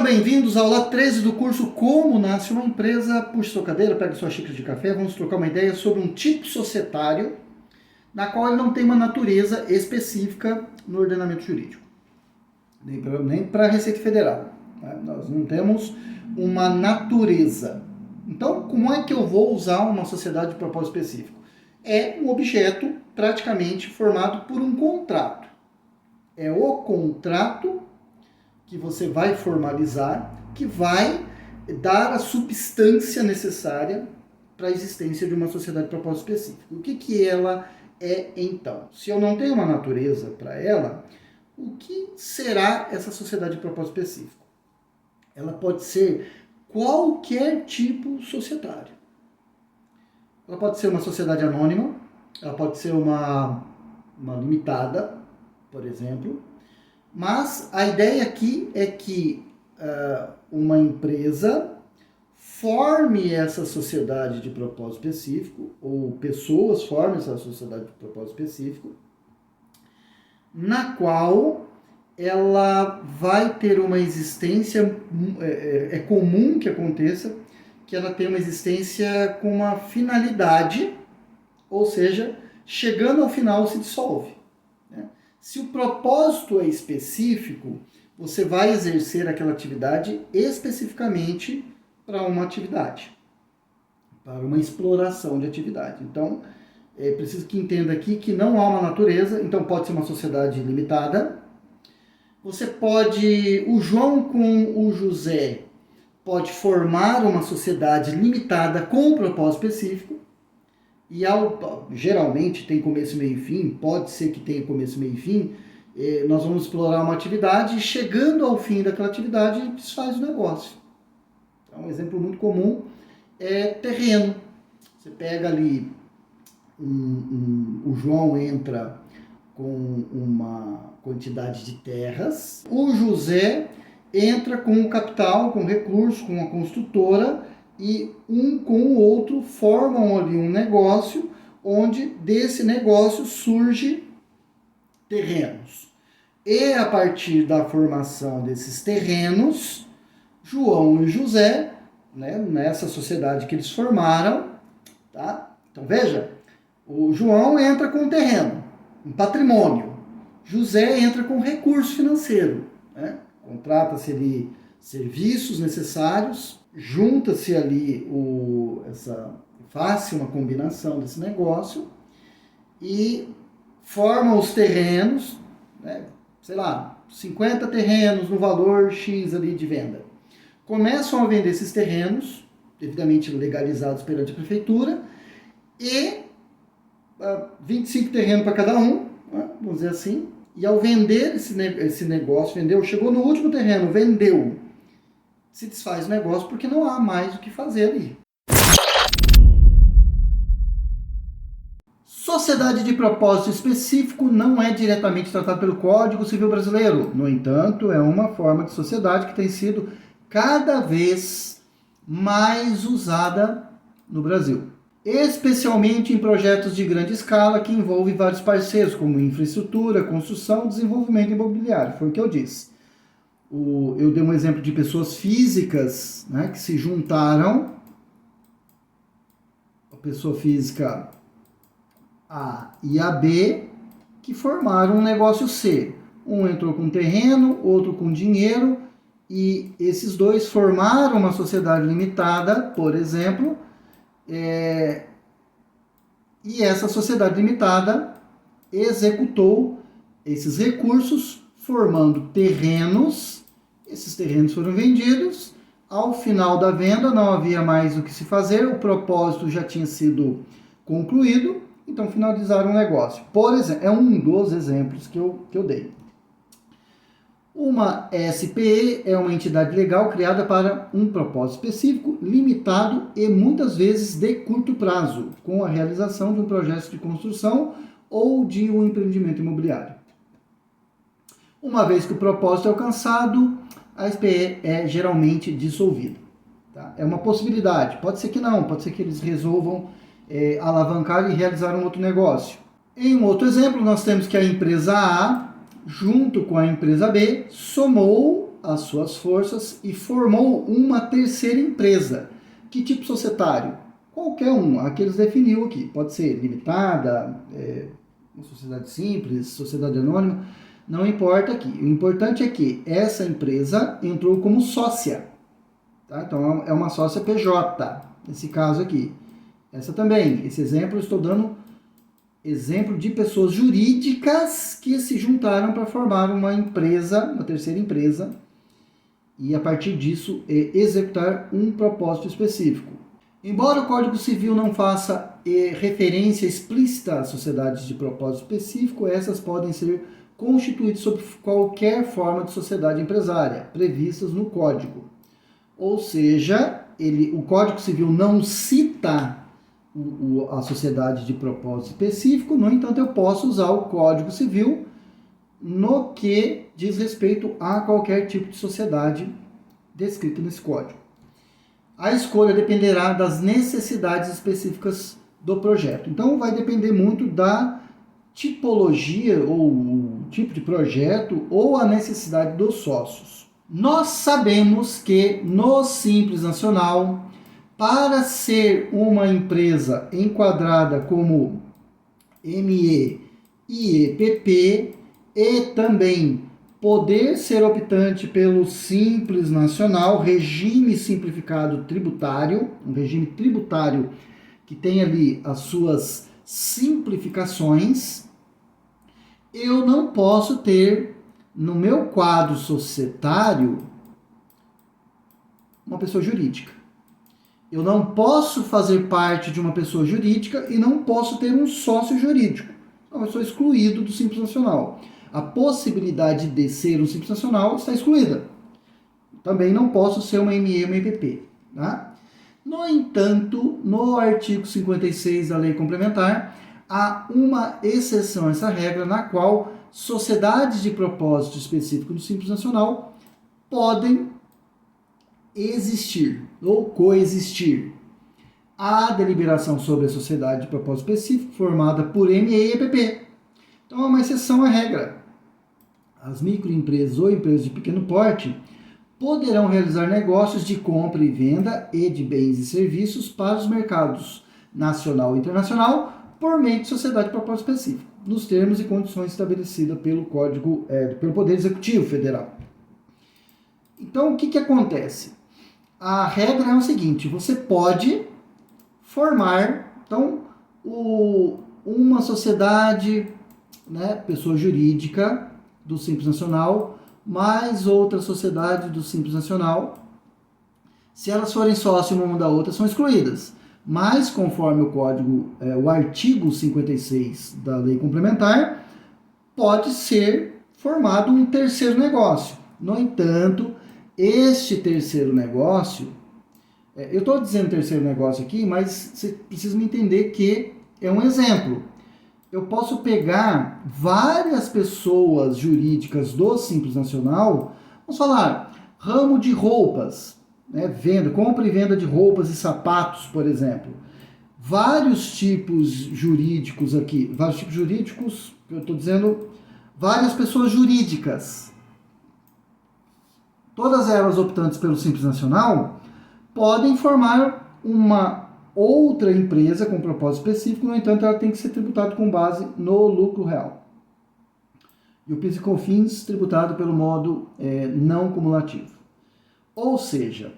bem-vindos à aula 13 do curso Como Nasce uma Empresa. Puxe sua cadeira, pega sua xícara de café, vamos trocar uma ideia sobre um tipo societário na qual ele não tem uma natureza específica no ordenamento jurídico, nem para a Receita Federal. Né? Nós não temos uma natureza. Então, como é que eu vou usar uma sociedade de propósito específico? É um objeto praticamente formado por um contrato. É o contrato que você vai formalizar, que vai dar a substância necessária para a existência de uma sociedade de propósito específico. O que ela é, então? Se eu não tenho uma natureza para ela, o que será essa sociedade de propósito específico? Ela pode ser qualquer tipo societário. Ela pode ser uma sociedade anônima, ela pode ser uma limitada, por exemplo. Mas a ideia aqui é que uma empresa forme essa sociedade de propósito específico, ou pessoas formem essa sociedade de propósito específico, na qual ela vai ter uma existência, é comum que aconteça, que ela tenha uma existência com uma finalidade, ou seja, chegando ao final se dissolve. Se o propósito é específico, você vai exercer aquela atividade especificamente para uma atividade, para uma exploração de atividade. Então, é preciso que entenda aqui que não há uma natureza, então pode ser uma sociedade limitada. Você pode, o João com o José, pode formar uma sociedade limitada com um propósito específico. E geralmente tem começo, meio e fim, pode ser que tenha começo, meio e fim, nós vamos explorar uma atividade e chegando ao fim daquela atividade desfaz o negócio. Então, um exemplo muito comum é terreno. Você pega ali, o João entra com uma quantidade de terras, o José entra com o capital, com recurso, com a construtora, e um com o outro formam ali um negócio, onde desse negócio surge terrenos. E a partir da formação desses terrenos, João e José, né, nessa sociedade que eles formaram, tá? Então veja, o João entra com um terreno, um patrimônio. José entra com recurso financeiro, né? Contrata-se ali serviços necessários, junta-se ali faz-se uma combinação desse negócio e forma os terrenos, né, 50 terrenos no valor X ali de venda. Começam a vender esses terrenos, devidamente legalizados perante a prefeitura, e 25 terrenos para cada um, né, vamos dizer assim, e ao vender esse negócio, chegou no último terreno, vendeu, se desfaz o negócio porque não há mais o que fazer ali. Sociedade de propósito específico não é diretamente tratada pelo Código Civil Brasileiro. No entanto, é uma forma de sociedade que tem sido cada vez mais usada no Brasil. Especialmente em projetos de grande escala que envolvem vários parceiros, como infraestrutura, construção e desenvolvimento imobiliário. Foi o que eu disse. Eu dei um exemplo de pessoas físicas, né, que se juntaram, a pessoa física A e a B, que formaram um negócio C. Um entrou com terreno, outro com dinheiro, e esses dois formaram uma sociedade limitada, por exemplo, e essa sociedade limitada executou esses recursos formando terrenos. Esses terrenos foram vendidos. Ao final da venda não havia mais o que se fazer, o propósito já tinha sido concluído, então finalizaram o negócio. Por exemplo, é um dos exemplos que eu dei. Uma SPE é uma entidade legal criada para um propósito específico, limitado e muitas vezes de curto prazo, com a realização de um projeto de construção ou de um empreendimento imobiliário. Uma vez que o propósito é alcançado, a SPE é geralmente dissolvida. Tá? É uma possibilidade, pode ser que não, pode ser que eles resolvam alavancar e realizar um outro negócio. Em um outro exemplo, nós temos que a empresa A, junto com a empresa B, somou as suas forças e formou uma terceira empresa. Que tipo societário? Qualquer um, aqueles definiu aqui. Pode ser limitada, uma sociedade simples, sociedade anônima, não importa aqui. O importante é que essa empresa entrou como sócia. Tá? Então é uma sócia PJ, nesse caso aqui. Essa também, esse exemplo eu estou dando exemplo de pessoas jurídicas que se juntaram para formar uma empresa, uma terceira empresa, e a partir disso executar um propósito específico. Embora o Código Civil não faça referência explícita a sociedades de propósito específico, essas podem ser constituídas sob qualquer forma de sociedade empresária, previstas no Código. Ou seja, o Código Civil não cita a sociedade de propósito específico, no entanto, eu posso usar o Código Civil no que diz respeito a qualquer tipo de sociedade descrito nesse código. A escolha dependerá das necessidades específicas do projeto. Então, vai depender muito da tipologia ou o tipo de projeto ou a necessidade dos sócios. Nós sabemos que no Simples Nacional, para ser uma empresa enquadrada como ME e EPP e também poder ser optante pelo Simples Nacional, regime simplificado tributário, um regime tributário que tem ali as suas simplificações, eu não posso ter no meu quadro societário uma pessoa jurídica. Eu não posso fazer parte de uma pessoa jurídica e não posso ter um sócio jurídico. Então, eu sou excluído do Simples Nacional. A possibilidade de ser um Simples Nacional está excluída. Também não posso ser uma ME ou uma EPP. Tá? No entanto, no artigo 56 da Lei Complementar, há uma exceção a essa regra, na qual sociedades de propósito específico do Simples Nacional podem existir ou coexistir. A deliberação sobre a sociedade de propósito específico formada por ME e EPP. Então é uma exceção à regra. As microempresas ou empresas de pequeno porte poderão realizar negócios de compra e venda e de bens e serviços para os mercados nacional e internacional por meio de sociedade de propósito específico, nos termos e condições estabelecidas pelo pelo Poder Executivo Federal. Então, o que acontece? A regra é o seguinte: você pode formar, então, uma sociedade, pessoa jurídica do Simples Nacional, mais outra sociedade do Simples Nacional. Se elas forem sócios uma da outra, são excluídas. Mas, conforme o código, o artigo 56 da Lei Complementar, pode ser formado um terceiro negócio. No entanto, este terceiro negócio, eu estou dizendo terceiro negócio aqui, mas você precisa me entender que é um exemplo. Eu posso pegar várias pessoas jurídicas do Simples Nacional, vamos falar, ramo de roupas, compra e venda de roupas e sapatos, por exemplo. Vários tipos jurídicos aqui, eu estou dizendo várias pessoas jurídicas. Todas elas optantes pelo Simples Nacional podem formar uma outra empresa com propósito específico, no entanto, ela tem que ser tributada com base no lucro real. E o PIS e COFINS tributado pelo modo não cumulativo. Ou seja,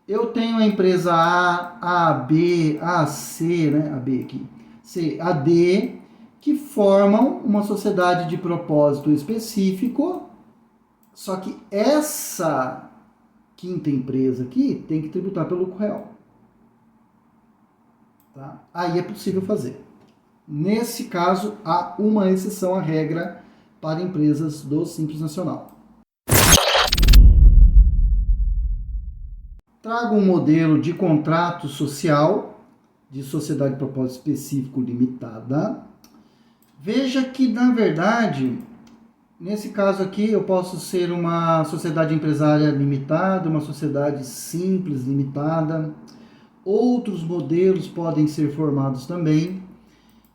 eu tenho a empresa A, B, C, A, B aqui, C, A, D, que formam uma sociedade de propósito específico, só que essa quinta empresa aqui tem que tributar pelo lucro real. Tá? Aí é possível fazer. Nesse caso, há uma exceção à regra para empresas do Simples Nacional. Trago um modelo de contrato social de sociedade de propósito específico limitada. Veja que, na verdade, nesse caso aqui, eu posso ser uma sociedade empresária limitada, uma sociedade simples limitada. Outros modelos podem ser formados também.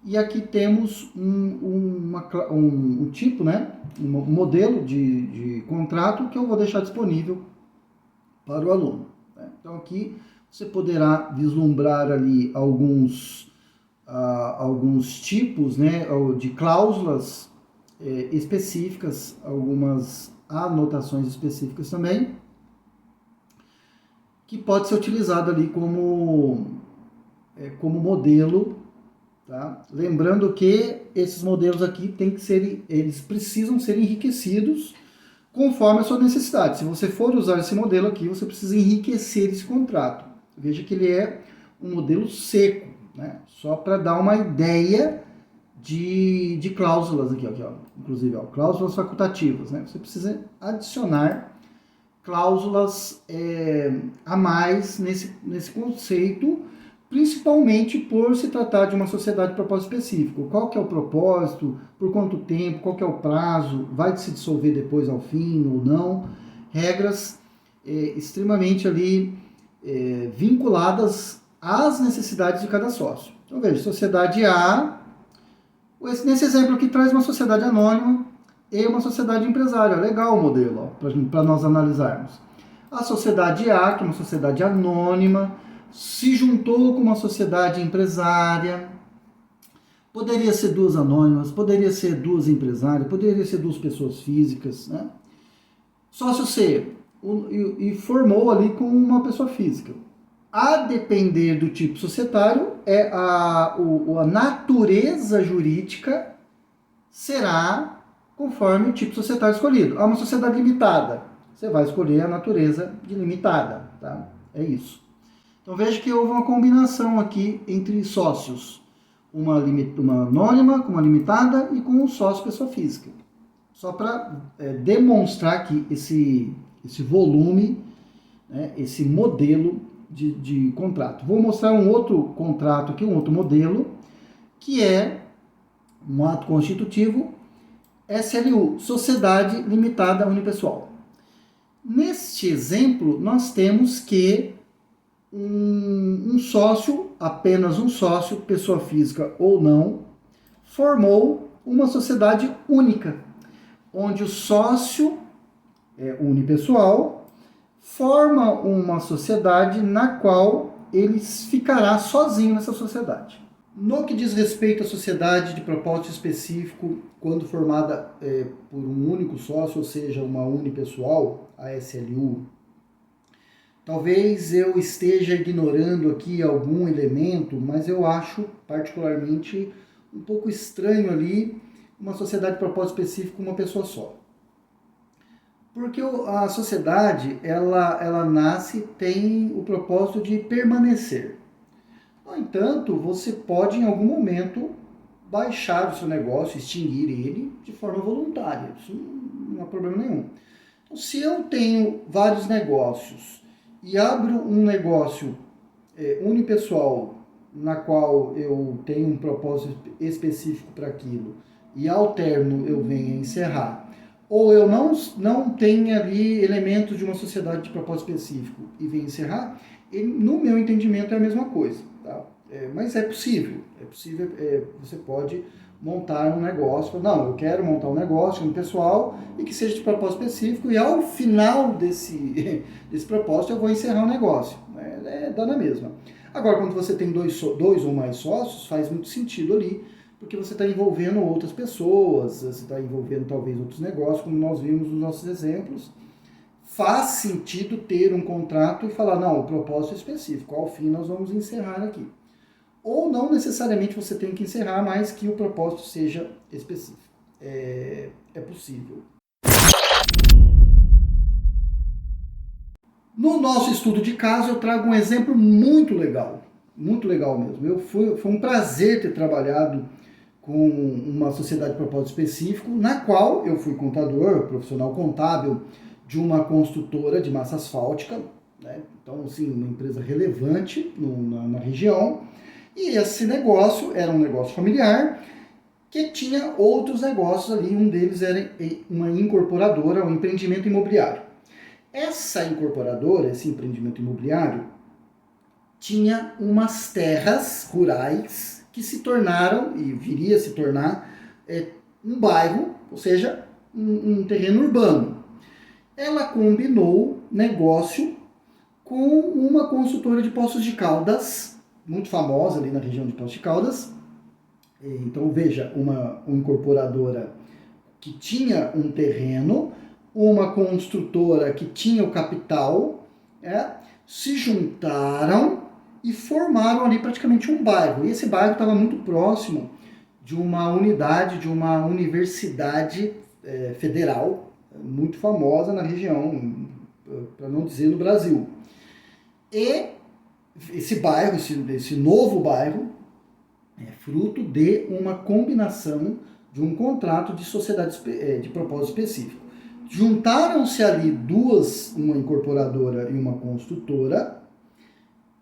E aqui temos um tipo, né, um modelo de contrato que eu vou deixar disponível para o aluno. Né? Então aqui você poderá vislumbrar ali alguns tipos, né, de cláusulas específicas, algumas anotações específicas também, que pode ser utilizado ali como modelo. Tá? Lembrando que esses modelos aqui eles precisam ser enriquecidos conforme a sua necessidade. Se você for usar esse modelo aqui, você precisa enriquecer esse contrato. Veja que ele é um modelo seco, né? Só para dar uma ideia de cláusulas aqui, ó, inclusive ó, cláusulas facultativas. Né? Você precisa adicionar cláusulas a mais nesse conceito, principalmente por se tratar de uma sociedade de propósito específico. Qual que é o propósito, por quanto tempo, qual que é o prazo, vai se dissolver depois ao fim ou não. Regras extremamente ali vinculadas às necessidades de cada sócio. Então veja, sociedade A, nesse exemplo aqui traz uma sociedade anônima e uma sociedade empresária. Legal o modelo, para nós analisarmos. A sociedade A, que é uma sociedade anônima, se juntou com uma sociedade empresária. Poderia ser duas anônimas, poderia ser duas empresárias, poderia ser duas pessoas físicas, né? Sócio C, e formou ali com uma pessoa física. A depender do tipo societário, a natureza jurídica será conforme o tipo societário escolhido. Uma sociedade limitada, você vai escolher a natureza de limitada, tá? É isso. Então veja que houve uma combinação aqui entre sócios, uma anônima com uma limitada e com um sócio pessoa física. Só para demonstrar aqui esse volume, né, esse modelo de contrato. Vou mostrar um outro contrato aqui, um outro modelo, que é um ato constitutivo SLU, Sociedade Limitada Unipessoal. Neste exemplo, nós temos que um sócio, apenas um sócio, pessoa física ou não, formou uma sociedade única, onde o sócio unipessoal forma uma sociedade na qual ele ficará sozinho nessa sociedade. No que diz respeito à sociedade de propósito específico, quando formada por um único sócio, ou seja, uma unipessoal, a SLU, talvez eu esteja ignorando aqui algum elemento, mas eu acho particularmente um pouco estranho ali uma sociedade de propósito específico com uma pessoa só. Porque a sociedade, ela nasce, tem o propósito de permanecer. No entanto, você pode em algum momento baixar o seu negócio, extinguir ele de forma voluntária. Isso não há problema nenhum. Então, se eu tenho vários negócios e abro um negócio unipessoal, na qual eu tenho um propósito específico para aquilo, e ao término eu venho a encerrar, ou eu não tenho ali elementos de uma sociedade de propósito específico e venho encerrar, no meu entendimento é a mesma coisa. Tá? Mas é possível, você pode montar um negócio, não, eu quero montar um negócio unipessoal e que seja de propósito específico, e ao final desse propósito eu vou encerrar o negócio, dá na mesma. Agora, quando você tem dois ou mais sócios, faz muito sentido ali, porque você está envolvendo outras pessoas, você está envolvendo talvez outros negócios, como nós vimos nos nossos exemplos. Faz sentido ter um contrato e falar, não, o propósito é específico, ao fim nós vamos encerrar aqui. Ou não necessariamente você tem que encerrar, mas que o propósito seja específico. É possível. No nosso estudo de caso, eu trago um exemplo muito legal mesmo. Foi um prazer ter trabalhado com uma sociedade de propósito específico, na qual eu fui contador, profissional contábil de uma construtora de massa asfáltica, né? Então, assim, uma empresa relevante na região. E esse negócio era um negócio familiar que tinha outros negócios ali, um deles era uma incorporadora, um empreendimento imobiliário. Essa incorporadora, esse empreendimento imobiliário, tinha umas terras rurais que se tornaram, e viria a se tornar, um bairro, ou seja, um terreno urbano. Ela combinou negócio com uma construtora de Poços de Caldas, muito famosa ali na região de Poços de Caldas. Então veja, uma incorporadora que tinha um terreno, uma construtora que tinha o capital, se juntaram e formaram ali praticamente um bairro. E esse bairro estava muito próximo de uma unidade, de uma universidade federal, muito famosa na região, para não dizer no Brasil. E esse bairro, esse novo bairro, é fruto de uma combinação de um contrato de sociedade de propósito específico. Juntaram-se ali duas, uma incorporadora e uma construtora,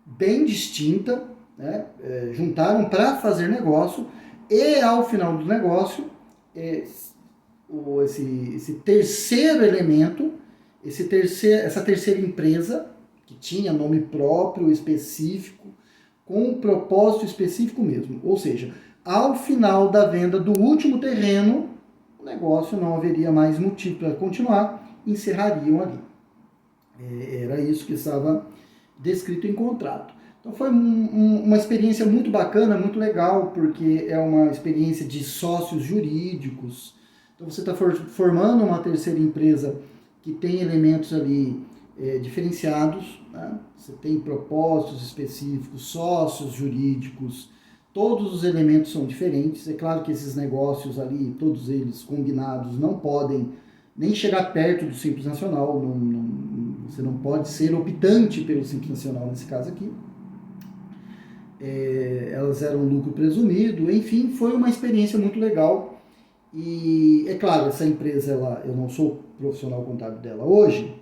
bem distinta, né? Juntaram para fazer negócio, e ao final do negócio, esse terceiro elemento, essa terceira empresa, que tinha nome próprio, específico, com um propósito específico mesmo. Ou seja, ao final da venda do último terreno, o negócio não haveria mais motivo para continuar, encerrariam ali. Era isso que estava descrito em contrato. Então foi uma experiência muito bacana, muito legal, porque é uma experiência de sócios jurídicos. Então você está formando uma terceira empresa que tem elementos ali diferenciados, né? Você tem propósitos específicos, sócios jurídicos, todos os elementos são diferentes. É claro que esses negócios ali, todos eles combinados, não podem nem chegar perto do Simples Nacional, você não pode ser optante pelo Simples Nacional nesse caso aqui. Elas eram lucro presumido, enfim, foi uma experiência muito legal. E é claro, essa empresa, eu não sou profissional contábil dela hoje,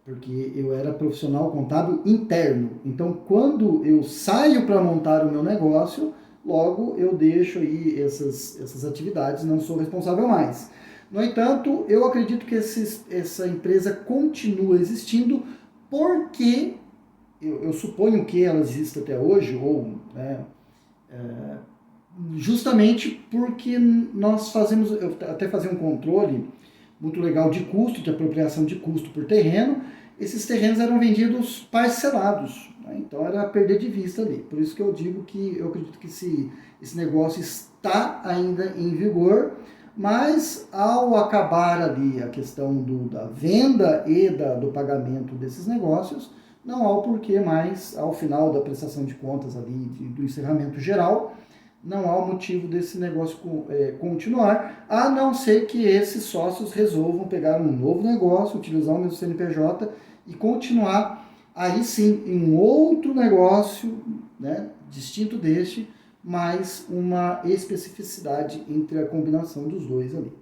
porque eu era profissional contábil interno. Então, quando eu saio para montar o meu negócio, logo eu deixo aí essas atividades, não sou responsável mais. No entanto, eu acredito que essa empresa continua existindo porque, eu suponho que ela exista até hoje, ou justamente porque nós eu até fazia um controle muito legal de custo, de apropriação de custo por terreno. Esses terrenos eram vendidos parcelados, né? Então era perder de vista ali. Por isso que eu digo que eu acredito que esse negócio está ainda em vigor, mas ao acabar ali a questão da venda e do pagamento desses negócios, não há o porquê mais, ao final da prestação de contas ali, do encerramento geral, não há o motivo desse negócio continuar, a não ser que esses sócios resolvam pegar um novo negócio, utilizar o mesmo CNPJ e continuar aí sim em um outro negócio, né, distinto deste, mas uma especificidade entre a combinação dos dois ali.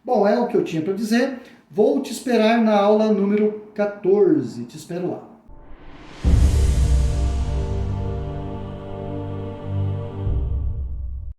Bom, é o que eu tinha para dizer. Vou te esperar na aula número 14. Te espero lá.